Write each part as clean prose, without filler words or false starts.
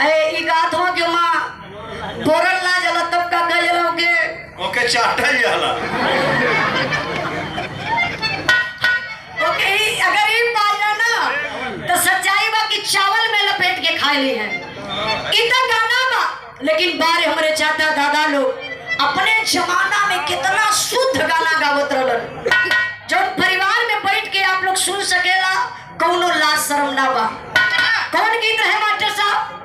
ई गात हो के मां बोरल ना जला तब का गजला के ओके चाटल जाला ओके अगर ई बाजा ना तो सच्चाई बा कि चावल में लपेट के खा ली है इतना गाना बा। लेकिन बारे हमारे चाचा दादा लोग अपने जमाना में कितना शुद्ध गाना गावत रहलन जो परिवार में बैठ के आप लोग सुन सकेला कौनो लाज शर्म ना बा। कौन गीत रहे मास्टर साहब?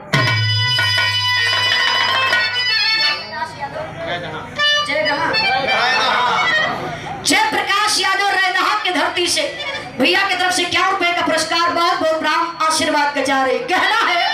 जय प्रकाश यादव रैदहा की धरती से भैया की तरफ से 51 रुपए का पुरस्कार बहुत बहुत राम आशीर्वाद का जा रही कहना है